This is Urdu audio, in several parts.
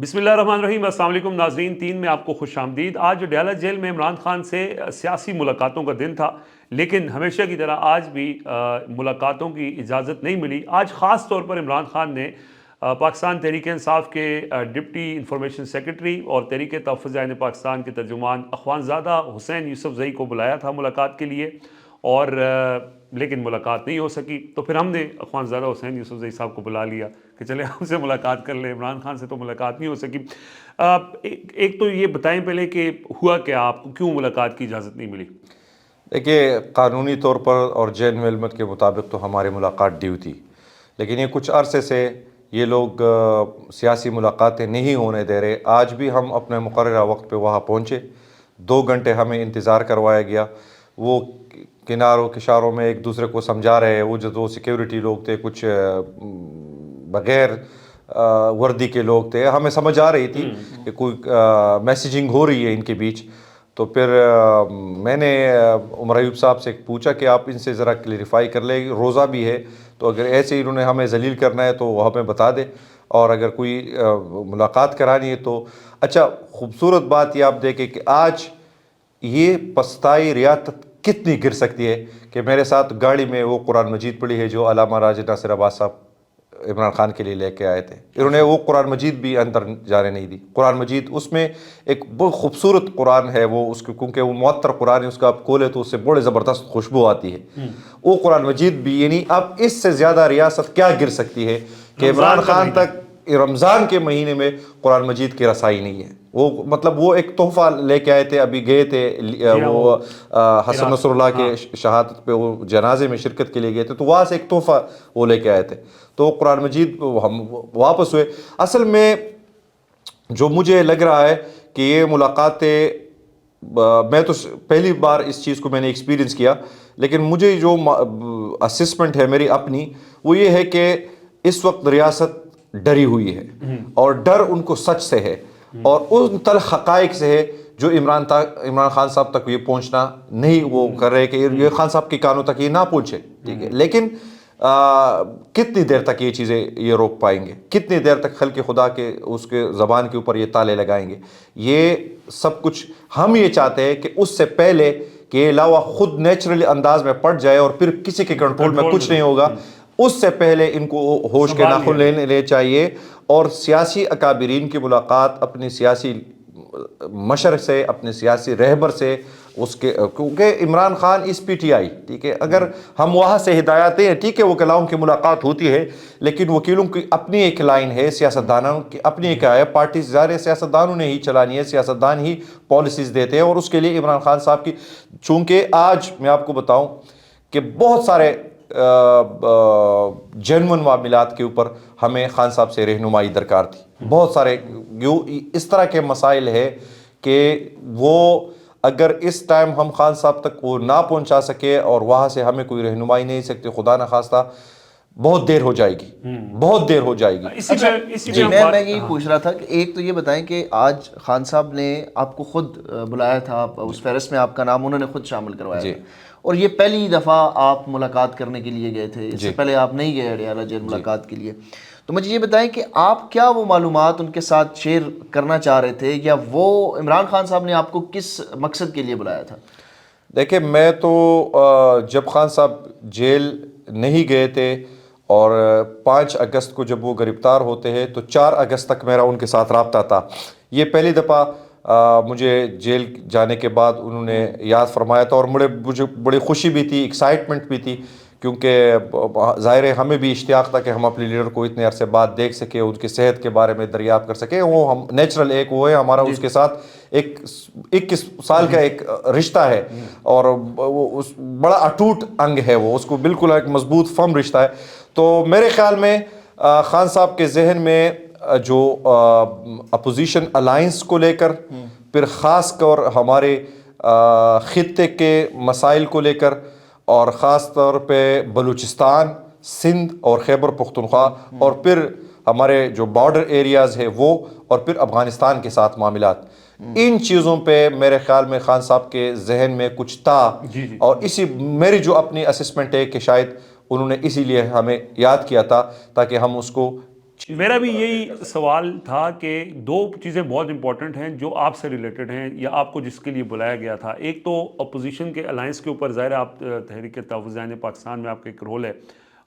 بسم اللہ الرحمن الرحیم۔ السلام علیکم ناظرین، 3 میں آپ کو خوش آمدید۔ آج ڈیالہ جیل میں عمران خان سے سیاسی ملاقاتوں کا دن تھا، لیکن ہمیشہ کی طرح آج بھی ملاقاتوں کی اجازت نہیں ملی۔ آج خاص طور پر عمران خان نے پاکستان تحریک انصاف کے ڈپٹی انفارمیشن سیکرٹری اور تحریک تحفظ آئین پاکستان کے ترجمان اخوانزادہ حسین یوسف زئی کو بلایا تھا ملاقات کے لیے، اور لیکن ملاقات نہیں ہو سکی۔ تو پھر ہم نے اخوانزادہ حسین یوسف زئی صاحب کو بلا لیا کہ چلے ہم سے ملاقات کر لیں، عمران خان سے تو ملاقات نہیں ہو سکی۔ ایک تو یہ بتائیں پہلے کہ ہوا کیا، آپ کو کیوں ملاقات کی اجازت نہیں ملی؟ دیکھیے، قانونی طور پر اور جین ملمت کے مطابق تو ہماری ملاقات ڈیو تھی، لیکن یہ کچھ عرصے سے یہ لوگ سیاسی ملاقاتیں نہیں ہونے دے رہے۔ آج بھی ہم اپنے مقررہ وقت پہ وہاں پہنچے، 2 گھنٹے ہمیں انتظار کروایا گیا۔ وہ کناروں کشاروں میں ایک دوسرے کو سمجھا رہے، وہ جو سیکیورٹی لوگ تھے، کچھ بغیر وردی کے لوگ تھے، ہمیں سمجھ آ رہی تھی کہ کوئی میسیجنگ ہو رہی ہے ان کے بیچ۔ تو پھر میں نے عمر ایوب صاحب سے پوچھا کہ آپ ان سے ذرا کلیریفائی کر لیں، روزہ بھی ہے تو اگر ایسے انہوں نے ہمیں ذلیل کرنا ہے تو وہ ہمیں بتا دے، اور اگر کوئی ملاقات کرانی ہے تو اچھا۔ خوبصورت بات یہ آپ دیکھیں کہ آج یہ پستائی ریاست کتنی گر سکتی ہے کہ میرے ساتھ گاڑی میں وہ قرآن مجید پڑھی ہے جو علامہ راجد ناصر عباس صاحب عمران خان کے لیے لے کے آئے تھے۔ انہوں نے وہ قرآن مجید بھی اندر جانے نہیں دی۔ قرآن مجید اس میں ایک بہت خوبصورت قرآن ہے وہ، اس کے کیونکہ وہ معطر قرآن ہے، اس کا آپ کھولے تو اس سے بڑے زبردست خوشبو آتی ہے وہ قرآن مجید بھی۔ یعنی اب اس سے زیادہ ریاست کیا گر سکتی ہے کہ عمران خان تک رمضان کے مہینے میں قرآن مجید کی رسائی نہیں ہے۔ وہ مطلب وہ ایک تحفہ لے کے آئے تھے، ابھی گئے تھے وہ حسن نصر اللہ کے شہادت پہ وہ جنازے میں شرکت کے لیے گئے تھے، تو وہاں سے ایک تحفہ وہ لے کے آئے تھے، تو قرآن مجید ہم واپس ہوئے۔ اصل میں جو مجھے لگ رہا ہے کہ یہ ملاقاتیں، میں تو پہلی بار اس چیز کو میں نے ایکسپیرینس کیا، لیکن مجھے جو اسسمنٹ ہے میری اپنی، وہ یہ ہے کہ اس وقت ریاست ڈری ہوئی ہے، اور ڈر ان کو سچ سے ہے اور ان تلخ حقائق سے ہے جو عمران خان صاحب تک یہ پہنچنا نہیں وہ کر رہے کہ یہ خان صاحب کے کانوں تک یہ نہ پہنچے، ٹھیک ہے۔ لیکن کتنی دیر تک یہ چیزیں یہ روک پائیں گے؟ کتنی دیر تک خلق خدا کے اس کے زبان کے اوپر یہ تالے لگائیں گے؟ یہ سب کچھ ہم یہ چاہتے ہیں کہ اس سے پہلے کہ یہ لاوا خود نیچرل انداز میں پڑ جائے اور پھر کسی کے کنٹرول میں کچھ نہیں ہوگا، اس سے پہلے ان کو ہوش کے ناخن لینے چاہیے، اور سیاسی اکابرین کی ملاقات اپنی سیاسی مشر سے، اپنے سیاسی رہبر سے، اس کے کیونکہ عمران خان اس پی ٹی آئی، ٹھیک ہے، اگر ہم وہاں سے ہدایات ہیں، ٹھیک ہے، وکلاؤں کی ملاقات ہوتی ہے، لیکن وکیلوں کی اپنی ایک لائن ہے، سیاستدانوں کی اپنی ایک ہے، پارٹی ظاہر سیاستدانوں نے ہی چلانی ہے، سیاستدان ہی پالیسیز دیتے ہیں، اور اس کے لیے عمران خان صاحب کی، چونکہ آج میں آپ کو بتاؤں کہ بہت سارے جنون معاملات کے اوپر ہمیں خان صاحب سے رہنمائی درکار تھی۔ بہت سارے اس طرح کے مسائل ہے کہ وہ اگر اس ٹائم ہم خان صاحب تک وہ نہ پہنچا سکے اور وہاں سے ہمیں کوئی رہنمائی نہیں سکتے، خدا نخواستہ بہت دیر ہو جائے گی، بہت دیر ہو جائے گی۔ جی، میں یہی پوچھ رہا تھا کہ ایک تو یہ بتائیں کہ آج خان صاحب نے آپ کو خود بلایا تھا، اس فہرست میں آپ کا نام انہوں نے خود شامل کروایا تھا، اور یہ پہلی دفعہ آپ ملاقات کرنے کے لیے گئے تھے، اس سے پہلے آپ نہیں گئے ڈیالہ جیل ملاقات کے لیے۔ تو مجھے یہ بتائیں کہ آپ کیا وہ معلومات ان کے ساتھ شیئر کرنا چاہ رہے تھے، یا وہ عمران خان صاحب نے آپ کو کس مقصد کے لیے بلایا تھا؟ دیکھیں، میں تو جب خان صاحب جیل نہیں گئے تھے اور 5 اگست کو جب وہ گرفتار ہوتے ہیں تو 4 اگست تک میرا ان کے ساتھ رابطہ تھا۔ یہ پہلی دفعہ مجھے جیل جانے کے بعد انہوں نے یاد فرمایا تھا، اور مجھے بڑی خوشی بھی تھی، ایکسائٹمنٹ بھی تھی، کیونکہ ظاہر ہے ہمیں بھی اشتیاق تھا کہ ہم اپنے لیڈر کو اتنے عرصے بعد دیکھ سکیں، ان کی صحت کے بارے میں دریافت کر سکیں۔ وہ ہم نیچرل ایک وہ ہے ہمارا اس کے ساتھ ایک 21 سال کا ایک رشتہ ہے، اور وہ بڑا اٹوٹ انگ ہے، وہ اس کو بالکل ایک مضبوط فرم رشتہ ہے۔ تو میرے خیال میں خان صاحب کے ذہن میں جو اپوزیشن الائنس کو لے کر، پھر خاص طور ہمارے خطے کے مسائل کو لے کر، اور خاص طور پہ بلوچستان، سندھ اور خیبر پختونخوا، اور پھر ہمارے جو بارڈر ایریاز ہے وہ، اور پھر افغانستان کے ساتھ معاملات، ان چیزوں پہ میرے خیال میں خان صاحب کے ذہن میں کچھ تھا، اور اسی میری جو اپنی اسسمنٹ ہے کہ شاید انہوں نے اسی لیے ہمیں یاد کیا تھا تاکہ ہم اس کو میرا بھی یہی سوال تھا کہ دو چیزیں بہت امپورٹنٹ ہیں جو آپ سے ریلیٹڈ ہیں یا آپ کو جس کے لیے بلایا گیا تھا. ایک تو اپوزیشن کے الائنس کے اوپر ظاہر آپ تحریک تحفظ جان پاکستان میں آپ کا ایک رول ہے,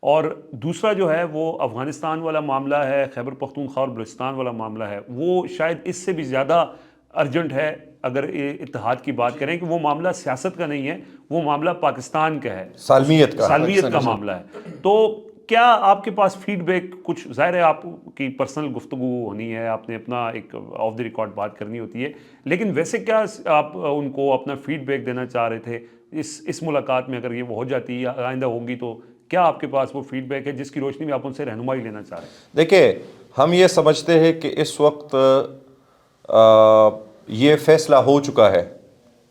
اور دوسرا جو ہے وہ افغانستان والا معاملہ ہے, خیبر پختونخوا اور بلوچستان والا معاملہ ہے. وہ شاید اس سے بھی زیادہ ارجنٹ ہے اگر اتحاد کی بات کریں کہ وہ معاملہ سیاست کا نہیں ہے, وہ معاملہ پاکستان کا ہے, سالمیت کا معاملہ ہے. تو کیا آپ کے پاس فیڈ بیک کچھ, ظاہر ہے آپ کی پرسنل گفتگو ہونی ہے, آپ نے اپنا ایک آف دی ریکارڈ بات کرنی ہوتی ہے, لیکن ویسے کیا آپ ان کو اپنا فیڈ بیک دینا چاہ رہے تھے اس ملاقات میں, اگر یہ وہ ہو جاتی یا آئندہ ہوگی تو کیا آپ کے پاس وہ فیڈ بیک ہے جس کی روشنی میں آپ ان سے رہنمائی لینا چاہ رہے ہیں؟ دیکھیں, ہم یہ سمجھتے ہیں کہ اس وقت یہ فیصلہ ہو چکا ہے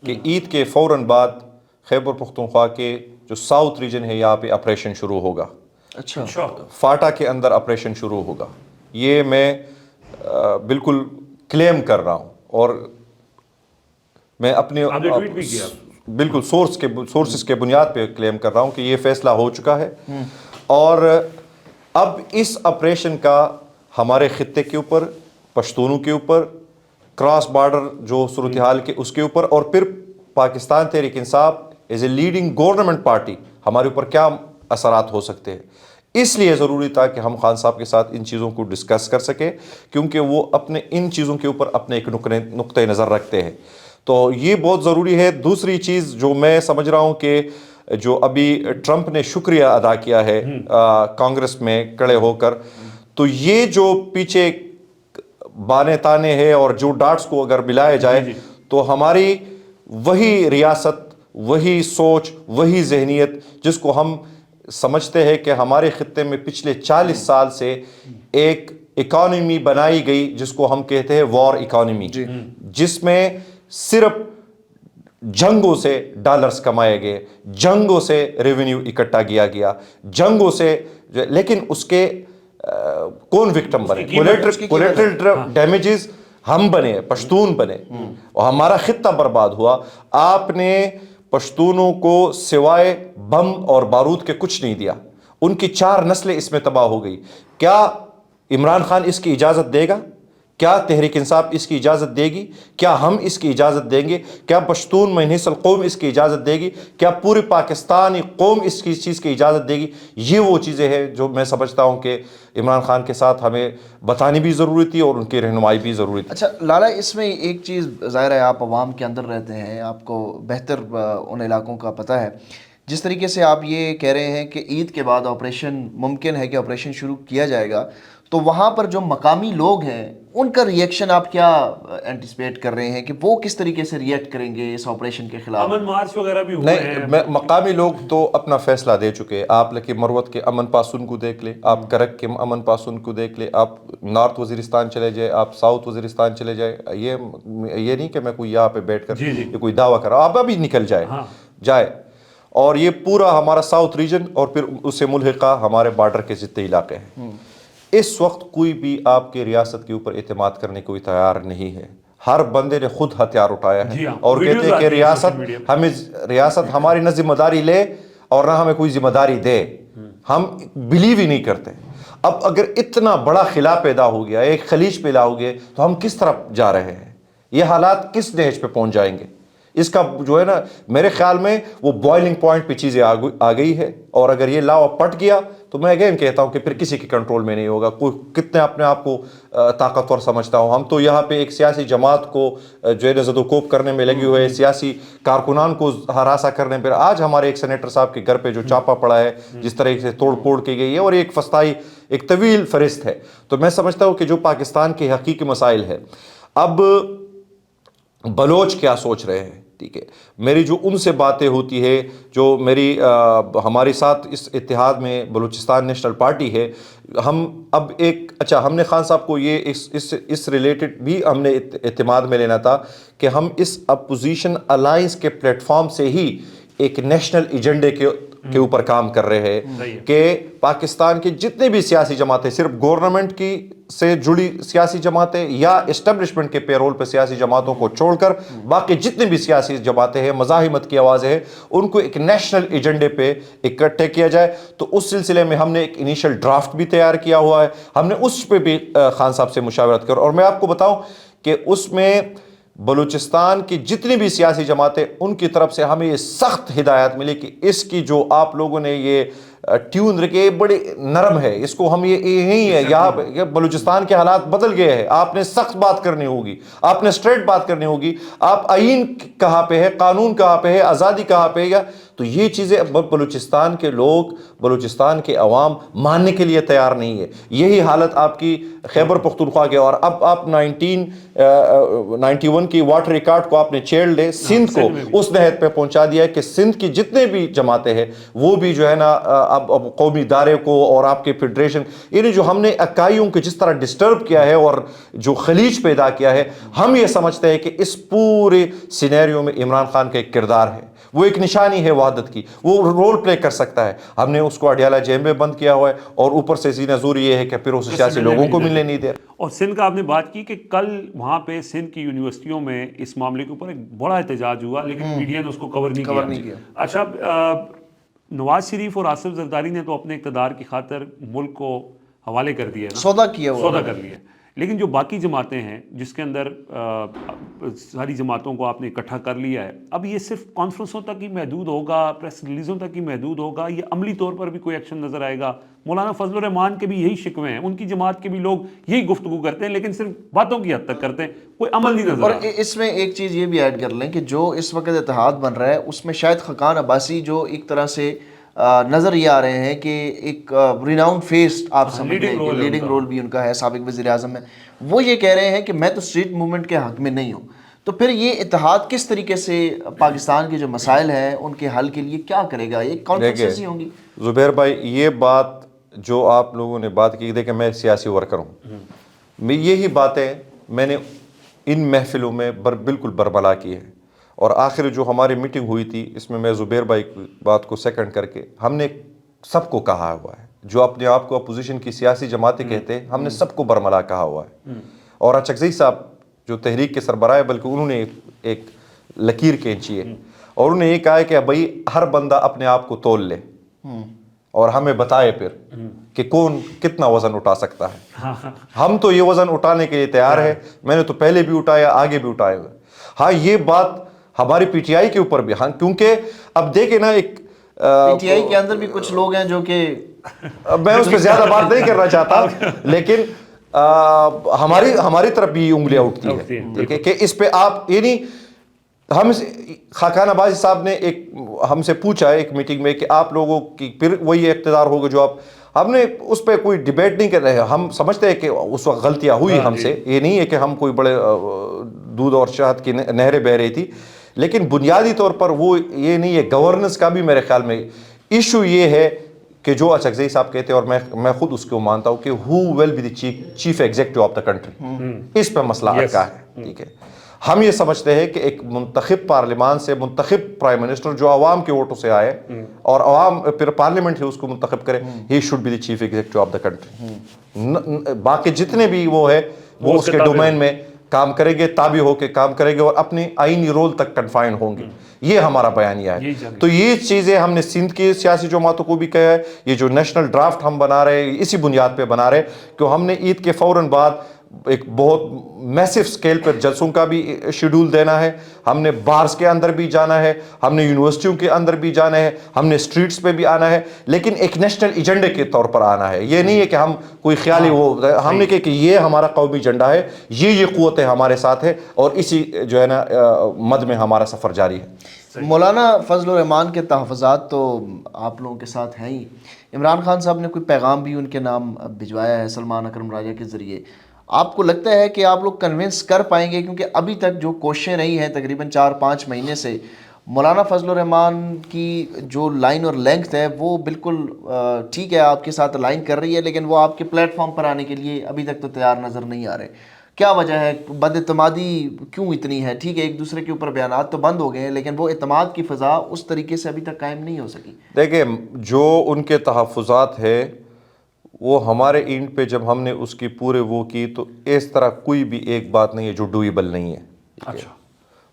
کہ عید کے فوراً بعد خیبر پختونخوا کے جو ساؤتھ ریجن ہے یہاں پہ آپریشن شروع ہوگا. اچھا, فاٹا کے اندر آپریشن شروع ہوگا. یہ میں بالکل کلیم کر رہا ہوں, اور میں اپنے بالکل سورسز کے بنیاد پہ کلیم کر رہا ہوں کہ یہ فیصلہ ہو چکا ہے. اور اب اس آپریشن کا ہمارے خطے کے اوپر, پشتونوں کے اوپر, کراس بارڈر جو صورتحال کے اس کے اوپر, اور پھر Pakistan Tehreek Insaf as a leading government party ہمارے اوپر کیا اثرات ہو سکتے ہیں. اس لیے ضروری تھا کہ ہم خان صاحب کے ساتھ ان چیزوں کو ڈسکس کر سکیں, کیونکہ وہ اپنے ان چیزوں کے اوپر اپنے ایک نقطہ نظر رکھتے ہیں. تو یہ بہت ضروری ہے. دوسری چیز جو میں سمجھ رہا ہوں کہ جو ابھی ٹرمپ نے شکریہ ادا کیا ہے کانگریس میں کھڑے ہو کر, تو یہ جو پیچھے بانے تانے ہیں اور جو ڈاٹس کو اگر ملایا جائے تو ہماری وہی ریاست, وہی سوچ, وہی ذہنیت جس کو ہم سمجھتے ہیں کہ ہمارے خطے میں پچھلے 40 سال سے ایک اکانومی بنائی گئی جس کو ہم کہتے ہیں وار اکانومی, جس میں صرف جنگوں سے ڈالرز کمائے گئے, جنگوں سے ریونیو اکٹھا کیا گیا, جنگوں سے, لیکن اس کے کون وکٹم بنے؟ کولیٹرل ڈیمیجز ہم بنے, پشتون بنے, اور ہمارا خطہ برباد ہوا. آپ نے پشتونوں کو سوائے بم اور بارود کے کچھ نہیں دیا, ان کی 4 نسلیں اس میں تباہ ہو گئی. کیا عمران خان اس کی اجازت دے گا؟ کیا تحریک انصاف اس کی اجازت دے گی؟ کیا ہم اس کی اجازت دیں گے؟ کیا پشتون مجلس القوم اس کی اجازت دے گی؟ کیا پوری پاکستانی قوم اس کی چیز کی اجازت دے گی؟ یہ وہ چیزیں ہیں جو میں سمجھتا ہوں کہ عمران خان کے ساتھ ہمیں بتانی بھی ضروری تھی اور ان کی رہنمائی بھی ضروری تھی. اچھا لالا, اس میں ایک چیز ظاہر ہے آپ عوام کے اندر رہتے ہیں, آپ کو بہتر ان علاقوں کا پتہ ہے. جس طریقے سے آپ یہ کہہ رہے ہیں کہ عید کے بعد آپریشن ممکن ہے کہ آپریشن شروع کیا جائے گا, تو وہاں پر جو مقامی لوگ ہیں ان کا ریئیکشن آپ کیا اینٹیسپیٹ کر رہے ہیں کہ وہ کس طریقے سے ریئیکٹ کریں گے اس آپریشن کے خلاف؟ امن مارچ وغیرہ بھی ہوئے ہیں. مقامی لوگ تو اپنا فیصلہ دے چکے. آپ لکی مروت کے امن پاسون کو دیکھ لیں, آپ کرک کے امن پاسون کو دیکھ لیں, آپ نارتھ وزیرستان چلے جائیں, آپ ساؤتھ وزیرستان چلے جائیں. یہ نہیں کہ میں کوئی یہاں پہ بیٹھ کر یہ کوئی دعویٰ کر رہا ہوں, آپ ابھی نکل جائے. اور یہ پورا ہمارا ساؤتھ ریجن اور پھر اس سے ملحقہ ہمارے بارڈر کے جتنے علاقے ہیں, اس وقت کوئی بھی آپ کے ریاست کے اوپر اعتماد کرنے کو تیار نہیں ہے. ہر بندے نے خود ہتھیار اٹھایا ہے اور کہتے ہیں کہ ریاست ہماری نہ ذمہ داری لے اور نہ ہمیں کوئی ذمہ داری دے. ہم بلیو ہی نہیں کرتے. اب اگر اتنا بڑا خلا پیدا ہو گیا, ایک خلیج پیدا ہو گیا, تو ہم کس طرف جا رہے ہیں؟ یہ حالات کس نہج پہ پہنچ جائیں گے؟ اس کا جو ہے نا, میرے خیال میں وہ بوائلنگ پوائنٹ پہ چیزیں آ گئی ہے, اور اگر یہ لاؤ پٹ گیا تو میں اگین کہتا ہوں کہ پھر کسی کے کنٹرول میں نہیں ہوگا. کوئی کتنے اپنے آپ کو طاقتور سمجھتا ہوں, ہم تو یہاں پہ ایک سیاسی جماعت کو جو ہے زد و کوب کرنے میں لگے ہوئے, سیاسی کارکنان کو ہراساں کرنے پہ. آج ہمارے ایک سینیٹر صاحب کے گھر پہ جو چاپا پڑا ہے, جس طرح سے توڑ پھوڑ کی گئی ہے, اور ایک فسطائی ایک طویل فہرست ہے. تو میں سمجھتا ہوں کہ جو پاکستان کے حقیقی مسائل ہے, اب بلوچ کیا سوچ رہے ہیں, ٹھیک ہے, میری جو ان سے باتیں ہوتی ہے, جو میری ہمارے ساتھ اس اتحاد میں بلوچستان نیشنل پارٹی ہے, ہم اب ایک ہم نے خان صاحب کو یہ اس ریلیٹڈ بھی ہم نے اعتماد میں لینا تھا کہ ہم اس اپوزیشن الائنس کے پلیٹ فارم سے ہی ایک نیشنل ایجنڈے کے اوپر کام کر رہے ہیں کہ پاکستان کی جتنے بھی سیاسی جماعتیں، صرف گورنمنٹ کی سے جڑی سیاسی جماعتیں یا اسٹیبلشمنٹ کے پیرول پہ سیاسی جماعتوں کو چھوڑ کر باقی جتنے بھی سیاسی جماعتیں ہیں، مزاحمت کی آوازیں ہیں، ان کو ایک نیشنل ایجنڈے پہ اکٹھے کیا جائے۔ تو اس سلسلے میں ہم نے ایک انیشل ڈرافٹ بھی تیار کیا ہوا ہے، ہم نے اس پہ بھی خان صاحب سے مشاورت کر، اور میں آپ کو بتاؤں کہ اس میں بلوچستان کی جتنی بھی سیاسی جماعتیں، ان کی طرف سے ہمیں یہ سخت ہدایت ملی کہ اس کی جو آپ لوگوں نے یہ ٹیون رکھے بڑی نرم ہے، اس کو ہم یہی ہے، یہاں بلوچستان کے حالات بدل گئے ہیں، آپ نے سخت بات کرنی ہوگی، آپ نے اسٹریٹ بات کرنی ہوگی، آپ آئین کہاں پہ ہے، قانون کہاں پہ ہے، آزادی کہاں پہ ہے۔ تو یہ چیزیں بلوچستان کے لوگ، بلوچستان کے عوام ماننے کے لیے تیار نہیں ہے۔ یہی حالت آپ کی خیبر پختونخوا کے، اور اب آپ 1991 کی واٹر ریکارڈ کو آپ نے چھیڑ لے، سندھ کو اس نہج پہ پہنچا دیا ہے کہ سندھ کی جتنے بھی جماعتیں ہیں وہ بھی جو ہے نا اب قومی ادارے کو اور آپ کے فیڈریشن، یعنی جو ہم نے اکائیوں کو جس طرح ڈسٹرب کیا ہے اور جو خلیج پیدا کیا ہے، ہم یہ سمجھتے ہیں کہ اس پورے سینیریو میں عمران خان کا ایک کردار ہے، وہ ایک نشانی ہے وحدت کی، وہ رول پلے کر سکتا ہے۔ ہم نے اس کو اڈیالہ جیل میں بند کیا ہوا ہے، اور اوپر سے سینہ زور یہ ہے کہ پھر اس سیاسی لوگوں کو ملنے نہیں دے رہا۔ اور سندھ کا آپ نے بات کی کہ کل وہاں پہ سندھ کی یونیورسٹیوں میں اس معاملے کے اوپر ایک بڑا احتجاج ہوا، لیکن میڈیا نے اس کو کور نہیں کیا۔ اچھا، نواز شریف اور آصف زرداری نے تو اپنے اقتدار کی خاطر ملک کو حوالے کر دیا ہے، سودا کیا ہوا، سودا کر لیا، لیکن جو باقی جماعتیں ہیں جس کے اندر ساری جماعتوں کو آپ نے اکٹھا کر لیا ہے، اب یہ صرف کانفرنسوں تک ہی محدود ہوگا، پریس ریلیزوں تک ہی محدود ہوگا، یہ عملی طور پر بھی کوئی ایکشن نظر آئے گا؟ مولانا فضل الرحمان کے بھی یہی شکوے ہیں، ان کی جماعت کے بھی لوگ یہی گفتگو کرتے ہیں، لیکن صرف باتوں کی حد تک کرتے ہیں، کوئی عمل نہیں نظر اور آتا۔ اس میں ایک چیز یہ بھی ایڈ کر لیں کہ جو اس وقت اتحاد بن رہا ہے اس میں شاید خاقان عباسی جو ایک طرح سے نظر یہ آ رہے ہیں کہ ایک ریناؤنڈ فیس، آپ سمجھ لیں کہ لیڈنگ رول بھی ان کا ہے، سابق وزیر اعظم میں، وہ یہ کہہ رہے ہیں کہ میں تو اسٹریٹ موومنٹ کے حق میں نہیں ہوں۔ تو پھر یہ اتحاد کس طریقے سے پاکستان کے جو مسائل ہیں ان کے حل کے لیے کیا کرے گا؟ یہ کانفرنسز ہی ہوں گی؟ زبیر بھائی، یہ بات جو آپ لوگوں نے بات کی، دیکھیں میں سیاسی ورکر ہوں، میں یہی باتیں میں نے ان محفلوں میں بالکل برملا کی ہے، اور آخر جو ہماری میٹنگ ہوئی تھی اس میں زبیر بھائی کی بات کو سیکنڈ کر کے ہم نے سب کو کہا ہوا ہے، جو اپنے آپ کو اپوزیشن کی سیاسی جماعتیں کہتے ہیں، ہم نے سب کو برملا کہا ہوا ہے۔ اور اچکزئی صاحب جو تحریک کے سربراہ ہے، بلکہ انہوں نے ایک لکیر کھینچی ہے، اور انہوں نے یہ کہا ہے کہ بھائی ہر بندہ اپنے آپ کو تول لے اور ہمیں بتائے پھر کہ کون کتنا وزن اٹھا سکتا ہے۔ ہم تو یہ وزن اٹھانے کے لیے تیار ہے، میں نے تو پہلے بھی اٹھایا، آگے بھی اٹھائے گا۔ ہاں، یہ بات ہماری پی ٹی آئی کے اوپر بھی، ہاں، کیونکہ اب دیکھیں نا، ایک پی ٹی آئی کے اندر بھی کچھ لوگ ہیں جو کہ میں اس پہ زیادہ بات نہیں کرنا چاہتا، لیکن ہماری طرف بھی انگلیاں اٹھتی ہے کہ اس پہ آپ، یعنی ہم خاقان عباسی صاحب نے ایک ہم سے پوچھا ایک میٹنگ میں کہ آپ لوگوں کی پھر وہی اقتدار ہوگا جو آپ، ہم نے اس پہ کوئی ڈیبیٹ نہیں کر رہے، ہم سمجھتے ہیں کہ اس وقت غلطیاں ہوئی ہم سے، یہ نہیں ہے کہ ہم کوئی بڑے دودھ اور شہد کی نہریں بہہ رہی تھی، لیکن بنیادی طور پر وہ یہ نہیں ہے، گورننس کا بھی میرے خیال میں ایشو یہ ہے کہ جو اچکزئی صاحب کہتے ہیں، اور میں خود اس کو مانتا ہوں کہ who will be the chief executive of the country, اس پہ مسئلہ اٹکا ہے، ٹھیک ہے۔ ہم یہ سمجھتے ہیں کہ ایک منتخب پارلیمان سے منتخب پرائم منسٹر جو عوام کے ووٹوں سے آئے، اور عوام پھر پارلیمنٹ ہی اس کو منتخب کرے، he should be the chief executive of the country. باقی جتنے بھی وہ ہے وہ اس کے ڈومین میں کام کریں گے، تابع ہو کے کام کریں گے، اور اپنے آئینی رول تک کنفائنڈ ہوں گے، یہ ہمارا بیانیہ ہے۔ تو یہ چیزیں ہم نے سندھ کی سیاسی جماعتوں کو بھی کہا ہے، یہ جو نیشنل ڈرافٹ ہم بنا رہے ہیں اسی بنیاد پہ بنا رہے ہیں کہ ہم نے عید کے فوراً بعد ایک بہت میسو سکیل پر جلسوں کا بھی شیڈول دینا ہے، ہم نے بارز کے اندر بھی جانا ہے، ہم نے یونیورسٹیوں کے اندر بھی جانا ہے، ہم نے اسٹریٹس پہ بھی آنا ہے، لیکن ایک نیشنل ایجنڈے کے طور پر آنا ہے۔ یہ نہیں ہے کہ ہم کوئی خیالی ہم نے کہا کہ یہ ہمارا قومی ایجنڈا ہے، یہ قوتیں ہمارے ساتھ ہے، اور اسی جو ہے نا مد میں ہمارا سفر جاری ہے۔ مولانا فضل الرحمان کے تحفظات تو آپ لوگوں کے ساتھ ہیں ہی، عمران خان صاحب نے کوئی پیغام بھی ان کے نام بھجوایا ہے سلمان اکرم راجہ کے ذریعے، آپ کو لگتا ہے کہ آپ لوگ کنونس کر پائیں گے؟ کیونکہ ابھی تک جو کوششیں رہی ہیں تقریباً 4-5 مہینے سے، مولانا فضل الرحمان کی جو لائن اور لینگتھ ہے وہ بالکل ٹھیک ہے، آپ کے ساتھ لائن کر رہی ہے، لیکن وہ آپ کے پلیٹ فارم پر آنے کے لیے ابھی تک تو تیار نظر نہیں آ رہے۔ کیا وجہ ہے؟ بد اعتمادی کیوں اتنی ہے؟ ٹھیک ہے ایک دوسرے کے اوپر بیانات تو بند ہو گئے ہیں لیکن وہ اعتماد کی فضا اس طریقے سے ابھی تک قائم نہیں ہو سکی. دیکھیں جو ان کے تحفظات ہے وہ ہمارے اینڈ پہ جب ہم نے اس کی پورے وہ کی تو اس طرح کوئی بھی ایک بات نہیں ہے جو ڈویبل نہیں ہے. اچھا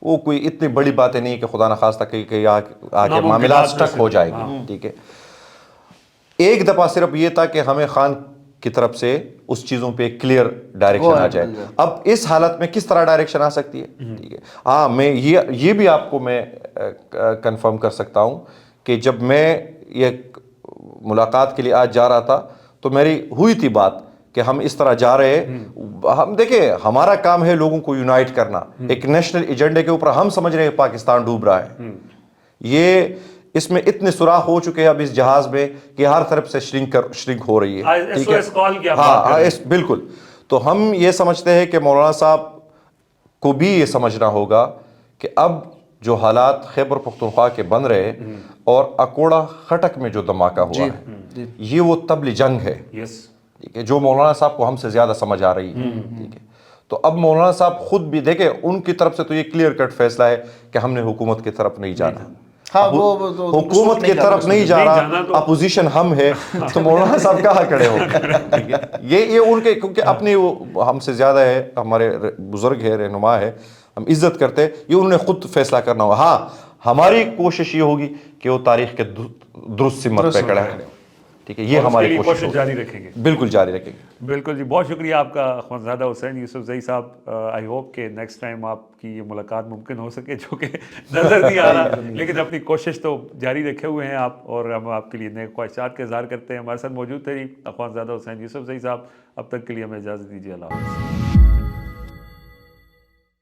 وہ کوئی اتنی بڑی باتیں نہیں کہ خدا نخواستہ کہ آگے معاملات سٹک ہو جائے گی. ٹھیک ہے ایک دفعہ صرف یہ تھا کہ ہمیں خان کی طرف سے اس چیزوں پہ کلیئر ڈائریکشن آ جائے. اب اس حالت میں کس طرح ڈائریکشن آ سکتی ہے؟ ٹھیک ہے ہاں میں یہ بھی آپ کو میں کنفرم کر سکتا ہوں کہ جب میں یہ ملاقات کے لیے آج جا رہا تھا تو میری ہوئی تھی بات کہ ہم اس طرح جا رہے ہیں. ہم دیکھیں ہمارا کام ہے لوگوں کو یونائٹ کرنا ایک نیشنل ایجنڈے کے اوپر. ہم سمجھ رہے ہیں پاکستان ڈوب رہا ہے. یہ اس میں اتنے سوراخ ہو چکے ہیں اب اس جہاز میں کہ ہر طرف سے شرنک ہو رہی ہے. ٹھیک ہے ہاں بالکل. تو ہم یہ سمجھتے ہیں کہ مولانا صاحب کو بھی یہ سمجھنا ہوگا کہ اب جو حالات خیبر پختونخوا کے بن رہے اور اکوڑا خٹک میں جو دھماکہ ہوا ہے یہ وہ طبل جنگ ہے. ٹھیک ہے جو مولانا صاحب کو ہم سے زیادہ سمجھ آ رہی ہے. ٹھیک ہے تو اب مولانا صاحب خود بھی دیکھیں ان کی طرف سے تو یہ کلیئر کٹ فیصلہ ہے کہ ہم نے حکومت کی طرف نہیں جانا. حکومت کی طرف نہیں جا رہا اپوزیشن ہم ہے تو مولانا صاحب کہاں کھڑے ہو گئے. یہ ان کے کیونکہ اپنی وہ ہم سے زیادہ ہے ہمارے بزرگ ہے رہنما ہے ہم عزت کرتے یہ انہوں نے خود فیصلہ کرنا ہوگا. ہاں ہماری کوشش یہ ہوگی کہ وہ تاریخ کے درست سمت پہ کھڑے ہیں. ٹھیک ہے یہ ہماری کوشش جاری رکھیں گے. بالکل جاری رکھیں گے. بالکل جی بہت شکریہ آپ کا اخوانزادہ حسین یوسف زئی صاحب. آئی ہوپ کہ نیکسٹ ٹائم آپ کی یہ ملاقات ممکن ہو سکے جو کہ نظر نہیں آ رہا لیکن اپنی کوشش تو جاری رکھے ہوئے ہیں آپ اور ہم آپ کے لیے نئے خواہشات کا اظہار کرتے ہیں. ہمارے ساتھ موجود تھے اخوانزادہ حسین یوسف زئی صاحب. اب تک کے لیے ہمیں اجازت دیجیے. اللہ حافظ.